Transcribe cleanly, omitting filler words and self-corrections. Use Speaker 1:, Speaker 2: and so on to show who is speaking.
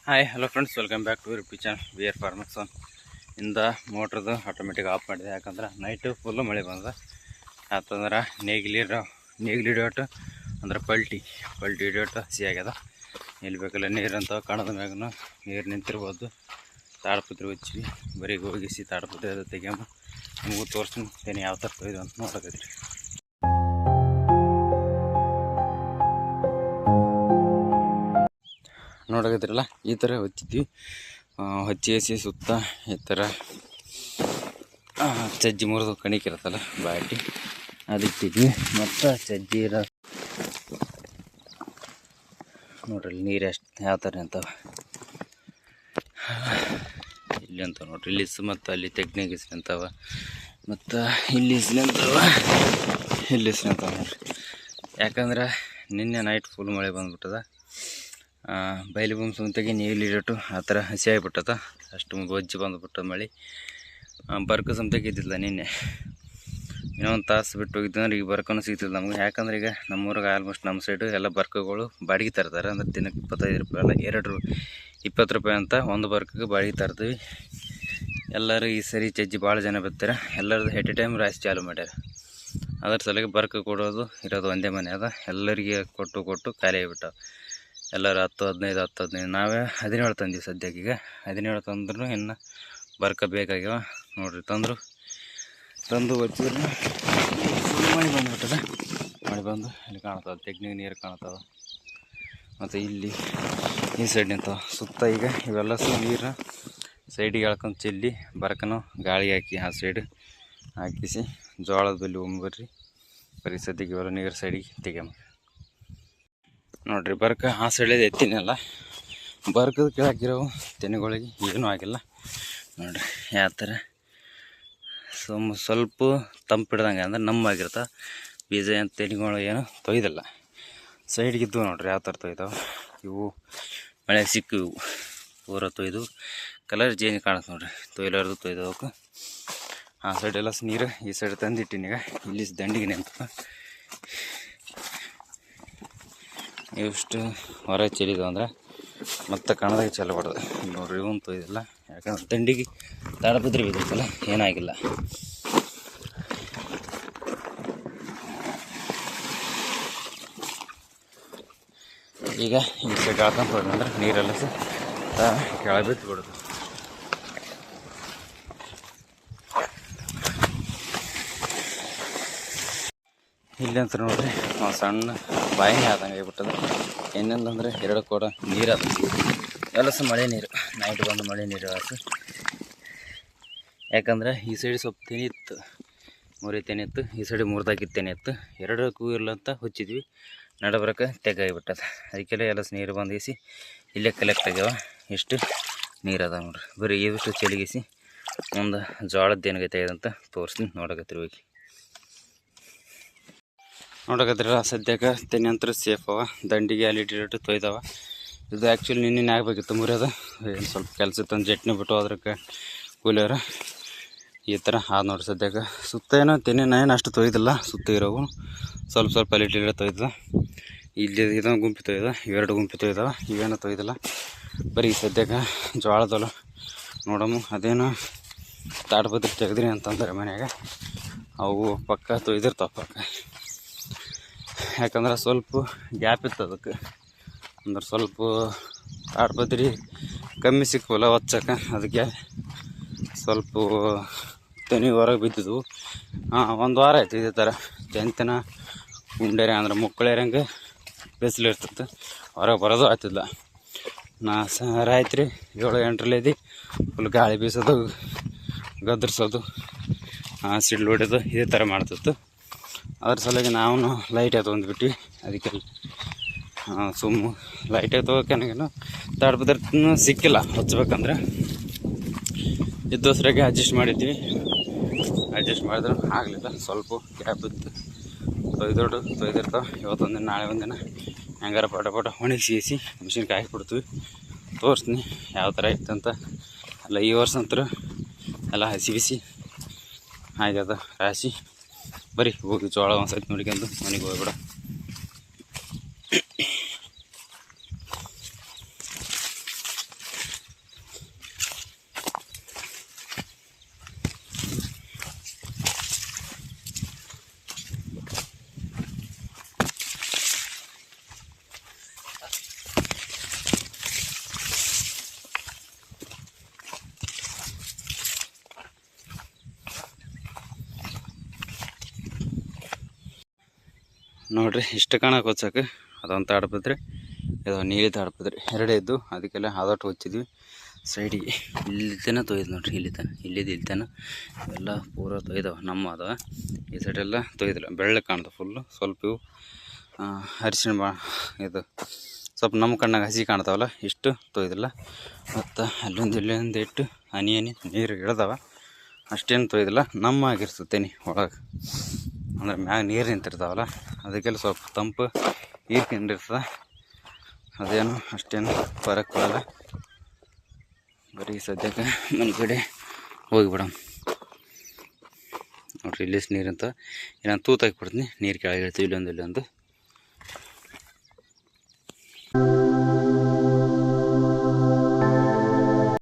Speaker 1: Hi hello friends, welcome back to YouTube channel we are farmers one. ಇಂದ ಮೋಟ್ರದ್ದು automatic of ಮಾಡಿದೆ. ಯಾಕಂದ್ರೆ night full ಮಳೆ ಬಂದ. ಯಾಕಂದ್ರೆ ನೇಗಿಲಿ ಹಿಡಿಯೋಟು ಅಂದ್ರೆ ಪಲ್ಟಿ ಹಿಡಿಯೋಟು ಹಸಿ ಆಗ್ಯದ. ಎಲ್ಲಿ ಬೇಕಲ್ಲ ನೀರಂತ ಕಾಣದ ಮ್ಯಾಗೂ ನೀರು ನಿಂತಿರ್ಬೋದು. ತಾಡ್ಪತ್ರಿ ಹಚ್ಚಿ ಬರೀಗೆ ಹೋಗಿಸಿ ತಾಡ್ಪತ್ರಿ ಅದು ತೆಗಿಯಮ್ಮ ನಿಮಗೂ ತೋರಿಸ್ತೀನಿ ಯಾವ ಥರ ತೊಯ್ದು ಅಂತ ನೋಡಕತ್ರಿ. ನೋಡಕತ್ತಿರಲ್ಲ, ಈ ಥರ ಹಚ್ಚಿದ್ವಿ. ಹಚ್ಚಿ ಸುತ್ತ ಈ ಥರ ಸಜ್ಜಿ ಮುರಿದು ಕಣಿಕಿರುತ್ತಲ್ಲ ಬಾಟಿ ಅದಿಟ್ಟಿದ್ವಿ. ಮತ್ತು ಸಜ್ಜಿ ಇರೋ ನೋಡ್ರಿ ನೀರು ಎಷ್ಟು ಯಾವ ಥರ ಅಂತವ ಇಲ್ಲಿ ಅಂತ ನೋಡ್ರಿ. ಇಲ್ಲಿ ಮತ್ತು ಅಲ್ಲಿ ತೆಗ್ನಿಗೆ ಇಸ್ಕೊಂತವ, ಮತ್ತು ಇಲ್ಲಿ ಇಸ್ಕೊಂತವ, ಇಲ್ಲಿ ಇಸ್ಕೊಂತವ ನೋಡ್ರಿ. ಯಾಕಂದ್ರೆ ನಿನ್ನೆ ನೈಟ್ ಫುಲ್ ಮಳೆ ಬಂದ್ಬಿಟ್ಟದ. ಬಯಲು ಭೂಮಿ ಸುಂತೆಗೆ ನೀರು ಇಡೋಟು ಆ ಥರ ಹಸಿ ಆಗಿಬಿಟ್ಟದ. ಅಷ್ಟು ಬೊಜ್ಜು ಬಂದುಬಿಟ್ಟದ ಮಳೆ. ಬರ್ಕ ಸಮ್ತೆಗೆ ಇದ್ದಿಲ್ಲ ನಿನ್ನೆ. ಇನ್ನೊಂದು ತಾಸು ಬಿಟ್ಟು ಹೋಗಿದ್ದಂದ್ರೆ ಈಗ ಬರ್ಕನೂ ಸಿಗ್ತಿಲ್ಲ ನಮ್ಗೆ. ಯಾಕಂದ್ರೆ ಈಗ ನಮ್ಮೂರಾಗ ಆಲ್ಮೋಸ್ಟ್ ನಮ್ಮ ಸೈಡು ಎಲ್ಲ ಬರ್ಕಗಳು ಬಾಡಿಗೆ ತರ್ತಾರೆ. ಅಂದ್ರೆ ದಿನಕ್ಕೆ 25 ರೂಪಾಯಿ ಅಲ್ಲ, 20 ರೂಪಾಯಿ ಅಂತ ಒಂದು ಬರ್ಕಗೆ ಬಾಡಿಗೆ ತರ್ತೀವಿ. ಎಲ್ಲರೂ ಈ ಸರಿ ಚಜ್ಜಿ ಭಾಳ ಜನ ಬರ್ತಾರೆ. ಎಲ್ಲರದ್ದು ಎಟ್ ಎ ಟೈಮ್ ರಾಶಿ ಚಾಲು ಮಾಡ್ಯಾರ. ಅದ್ರ ಸಲುವಾಗಿ ಬರ್ಕ ಕೊಡೋದು ಇರೋದು ಒಂದೇ ಮನೆ ಅದ. ಎಲ್ಲರಿಗೆ ಕೊಟ್ಟು ಖಾಲಿ ಆಗಿಬಿಟ್ಟಾವ. ಎಲ್ಲರೂ 10-15 ನಾವೇ 17 ತಂದೀವಿ ಸದ್ಯಕ್ಕೆ. ಈಗ 17 ತಂದ್ರೂ ಇನ್ನು ಬರ್ಕ ಬೇಕಾಗ್ಯಾವ ನೋಡ್ರಿ. ತಂದು ಹಚ್ಚಿದ್ರೆ ಮಳೆ ಬಂದುಬಿಟ್ಟದ. ಮಳೆ ಬಂದು ಇಲ್ಲಿ ಕಾಣ್ತದೆ, ತೆಗ್ನಿಗೆ ನೀರು ಕಾಣ್ತದೆ. ಮತ್ತು ಇಲ್ಲಿ ಈ ಸೈಡ್ ನಿಂತವ ಸುತ್ತ. ಈಗ ಇವೆಲ್ಲ ನೀರು ಸೈಡಿಗೆ ಎಳ್ಕೊಂಡು ಚೆಲ್ಲಿ ಬರ್ಕನೂ ಗಾಳಿ ಹಾಕಿ ಆ ಸೈಡ್ ಹಾಕಿಸಿ ಜೋಳದ ಬಲ್ಲಿ ಒಮ್ಮೆ ಬರೀ ಸದ್ಯಕ್ಕೆ ಇವೆಲ್ಲ ನೀರು ಸೈಡಿಗೆ ತೆಗೆಯಮ್ಮ ನೋಡ್ರಿ. ಬರ್ಕ ಆ ಸೈಡಲ್ಲಿ ಎತ್ತಿನಲ್ಲ, ಬರ್ಕದ ಕೆಳಗಿರೋವು ತೆನೆಗಳಿಗೆ ಏನೂ ಆಗಿಲ್ಲ ನೋಡ್ರಿ. ಯಾವ ಥರ ಸ್ವಲ್ಪ ತಂಪಿಡ್ದಂಗೆ ಅಂದ್ರೆ ನಮ್ಮಾಗಿರ್ತಾವೆ. ಬೀಜ ಏನು ತೆನೆಗಳು ಏನು ತೊಯ್ದಿಲ್ಲ. ಸೈಡ್ಗಿದ್ದು ನೋಡ್ರಿ ಯಾವ ಥರ ತೊಯ್ತಾವೆ. ಇವು ಮಳೆ ಸಿಕ್ಕು, ಇವು ಪೂರ ತೊಯ್ದು ಕಲರ್ ಚೇಂಜ್ ಕಾಣುತ್ತೆ ನೋಡ್ರಿ. ತೊಯ್ಲಾರ್ದು ತೊಯ್ದವಕ್ಕೆ ಆ ಸೈಡೆಲ್ಲ ನೀರು ಈ ಸೈಡ್ ತಂದಿಟ್ಟಿನೀಗ. ಇಲ್ಲಿ ದಂಡಿಗೆ ನಿಂತ ಇಷ್ಟು ಹೊರ ಚೆಲ್ಲಿದವು ಅಂದ್ರೆ ಮತ್ತೆ ಕಾಣದಾಗ ಚಲೋ ಬಡ್ದು ನೋಡ್ರಿ. ಇವನು ತೊಯ್ದಿಲ್ಲ, ಯಾಕಂದ್ರೆ ದಂಡಿಗೆ ತಾಡಪತ್ರಿ ಬಿದ್ದೈತಲ್ಲ, ಏನಾಗಿಲ್ಲ. ಈಗ ಈ ಸೈಡ್ ಹಾಕೊಂಡು ಹೋದಂದ್ರೆ ನೀರೆಲ್ಲ ಕೆಳ ಬಿತ್ತು ಬಿಡೋದು. ಇಲ್ಲಿ ಅಂತ ನೋಡ್ರಿ ಸಣ್ಣ ಬಾಯಿನೇ ಆದಂಗೆ ಆಗಿಬಿಟ್ಟದ. ಏನೇನಂದ್ರೆ 2 ಕೊಡ ನೀರು ಅದ. ಎಲ್ಲ ಮಳೆ ನೀರು, ನೈಟ್ ಬಂದು ಮಳೆ ನೀರು ಆಯ್ತು. ಯಾಕಂದ್ರೆ ಈ ಸೈಡ್ ಸ್ವಲ್ಪ ತೆನೆ ಇತ್ತು, 3 ತೆನೆ ಇತ್ತು. ಈ ಸೈಡ್ 3 ತೆನೆ ಇತ್ತು. 2 ಇರ್ಲಂತ ಹೊಚ್ಚಿದ್ವಿ, ನಡಬರಕ್ಕೆ ತೆಗಾಗಿಬಿಟ್ಟದ. ಅದಕ್ಕೆಲ್ಲ ಎಲ್ಲ ನೀರು ಬಂದಿಸಿ ಇಲ್ಲೇ ಕಲೆಕ್ಟ್ ಆಗ್ಯಾವ. ಇಷ್ಟು ನೀರು ಅದ ನೋಡ್ರಿ. ಬರೀ ಇವಿಷ್ಟು ಚೆಲಿಗಿಸಿ ಒಂದು ಜೋಳದ ಏನಾಗೈತೆ ಅಂತ ತೋರಿಸ್ತೀನಿ. ನೋಡಕತ್ತಿರ್ಬೇಕು ನೋಡಕತ್ತಿರ ಸದ್ಯಕ್ಕೆ ತೆನೆ ಅಂತೂ ಸೇಫ್ ಅವ. ದಂಡಿಗೆ ಅಲ್ಲಿ ಇಟ್ಟಿಟ್ಟು ತೊಯ್ದವ. ಇದು ಆ್ಯಕ್ಚುಲಿ ನಿನ್ನೆ ಆಗಬೇಕಿತ್ತು ಮುರಿಯೋದು. ಏನು ಸ್ವಲ್ಪ ಕೆಲಸ ತಂದು ಜಟ್ನಿ ಬಿಟ್ಟು ಅದಕ್ಕೆ ಕೂಲಿಯವರು ಈ ಥರ ಆದ ನೋಡ್ರಿ. ಸದ್ಯಕ್ಕೆ ಸುತ್ತ ಏನೋ ತೆನೇನು ಅಷ್ಟು ತೊಯ್ದಿಲ್ಲ. ಸುತ್ತ ಇರೋವು ಸ್ವಲ್ಪ ಅಲ್ಲಿ ಇಟ್ಟಿಟ್ಟು ತೊಯ್ದ. ಇಲ್ಲಿ ಇದೊಂದು ಗುಂಪಿ ತೊಯ್ದ, 2 ಗುಂಪಿ ತೊಯ್ದವ. ಇವೇನೋ ತೊಯ್ದಿಲ್ಲ. ಬರೀ ಸದ್ಯಕ್ಕೆ ಜೋಳದಲ್ಲ ನೋಡಮ್ಮ. ಅದೇನೋ ತಾಡ್ಪತ್ರಿ ತೆಗೆದ್ರಿ ಅಂತಂದ್ರೆ ಮನ್ಯಾಗ ಅವು ಪಕ್ಕ ತೊಯ್ದಿರ್ತಾವೆ ಪಕ್ಕ. ಯಾಕಂದ್ರೆ ಸ್ವಲ್ಪ ಗ್ಯಾಪ್ ಇತ್ತು ಅದಕ್ಕೆ. ಅಂದ್ರೆ ಸ್ವಲ್ಪ ತಾಡ್ಪತ್ರಿ ಕಮ್ಮಿ ಸಿಕ್ಕವಲ್ಲ ಹೊಚ್ಚಕ್ಕೆ, ಅದಕ್ಕೆ ಸ್ವಲ್ಪ ತೆನೆ ಹೊರಗೆ ಬಿದ್ದಿದ್ವು. 1 ವಾರ ಆಯ್ತು ಇದೇ ಥರ ತೆಂತನ ಉಂಡೇರೆ ಅಂದ್ರೆ ಮುಕ್ಕಳೇರಂಗೆ ಬಿಸಿಲಿರ್ತದೆ. ಹೊರಗೆ ಬರೋದು ಆಗ್ತಿಲ್ಲ. ರಾತ್ರಿ 7-8 ಫುಲ್ ಗಾಳಿ ಬೀಸೋದು, ಗದರ್ಸೋದು, ಸಿಡ್ಲು ಹೊಡೆಯೋದು ಇದೇ ಥರ ಮಾಡ್ತಿತ್ತು. ಅದ್ರ ಸಲುವಾಗಿ ನಾವು ಲೈಟ್ ತೊಗೊಂಡ್ಬಿಟ್ವಿ. ಅದಕ್ಕೆ ಸುಮ್ಮ ಲೈಟ್ ತೊಗೋಕೇನೋ ತಾಡ್ಪತ್ರಿ ಸಿಕ್ಕಿಲ್ಲ ಹಚ್ಬೇಕಂದ್ರೆ. ಇದ್ದೋಸ್ರಾಗೆ ಅಡ್ಜಸ್ಟ್ ಮಾಡಿದ್ವಿ. ಅಡ್ಜಸ್ಟ್ ಮಾಡಿದ್ರೆ ಆಗಲಿಲ್ಲ, ಸ್ವಲ್ಪ ಗ್ಯಾಪ್ ಇತ್ತು. ತೊಯ್ದಿರ್ತಾವೆ. ಇವತ್ತೊಂದಿನ ನಾಳೆ ಒಂದಿನ ಹೆಂಗಾರ ಪಟ ಒಣಗಿಸಿ ಮಿಷಿನ್ಗೆ ಹಾಕಿ ಕೊಡ್ತೀವಿ. ತೋರಿಸ್ತೀನಿ ಯಾವ ಥರ ಇತ್ತಂತ. ಅಲ್ಲ ಈ ವರ್ಷ ಅಂತೂ ಎಲ್ಲ ಹಸಿ ಬಿಸಿ ಆಗ್ಯದ ರಾಶಿ. ಬರೀ ಹೋಗಿ ಜೋಳ ಒಂದ್ಸತಿ ನೋಡ್ಕೊಂಡು ಮನೆಗೆ ಹೋಗ್ಬಿಡ. ನೋಡಿರಿ ಇಷ್ಟು ಕಾಣಕ್ಕೆ ಹೊಚ್ಚಕ್ಕೆ ಅದೊಂದು ತಾಡ್ಪತ್ರಿ ಇದು ನೀಲಿ ತಾಡ್ಪತ್ರಿ ಎರಡೇ ಇದ್ದು ಅದಕ್ಕೆಲ್ಲ ಆದಟ್ಟು ಹೊಚ್ಚಿದ್ವಿ ಸೈಡಿಗೆ. ಇಲ್ಲಿ ತನಕ ತೊಯ್ದು ನೋಡ್ರಿ, ಇಲ್ಲಿ ತನಕ ಎಲ್ಲ ಪೂರ ತೊಯ್ದವ ನಮ್ಮ ಅದಾವ. ಈ ಸೈಡೆಲ್ಲ ತೊಯ್ದಿಲ್ಲ, ಬೆಳ್ಳಗೆ ಕಾಣ್ತವೆ ಫುಲ್ಲು. ಸ್ವಲ್ಪ ಇವು ಅರಿಶಿಣ ಇದು ಸ್ವಲ್ಪ ನಮ್ಮ ಕಣ್ಣಾಗ ಹಸಿ ಕಾಣ್ತಾವಲ್ಲ, ಇಷ್ಟು ತೊಯ್ದಿಲ್ಲ. ಮತ್ತು ಅಲ್ಲೊಂದು ಇಲ್ಲೊಂದು ಇಟ್ಟು ಹನಿ ನೀರು ಇಳ್ದಾವ, ಅಷ್ಟೇನು ತೊಯ್ದಿಲ್ಲ. ನಮ್ಮ ಆಗಿರ್ತೇನೆ ಒಳಗೆ ಅಂದ್ರೆ ಮ್ಯಾಗ ನೀರು ನಿಂತಿರ್ತಾವಲ್ಲ, ಅದಕ್ಕೆಲ್ಲ ಸ್ವಲ್ಪ ತಂಪು ಹೀರ್ಕೊಂಡಿರ್ತದೆ. ಅದೇನು ಅಷ್ಟೇನು ಫರಕ್ ಬರಲ್ಲ. ಬರೀ ಸದ್ಯಕ್ಕೆ ಮನೆ ಕಡೆ ಹೋಗಿಬಿಡೋಣ ನೋಡ್ರಿ. ಇಲ್ಲಿ ನೀರಂತ ಇನ್ನೊಂದು ತೂತು ಹಾಕಿಬಿಡ್ತೀನಿ, ನೀರು ಕೆಳಗೆ ಇಳ್ತೀವಿ ಇಲ್ಲೊಂದು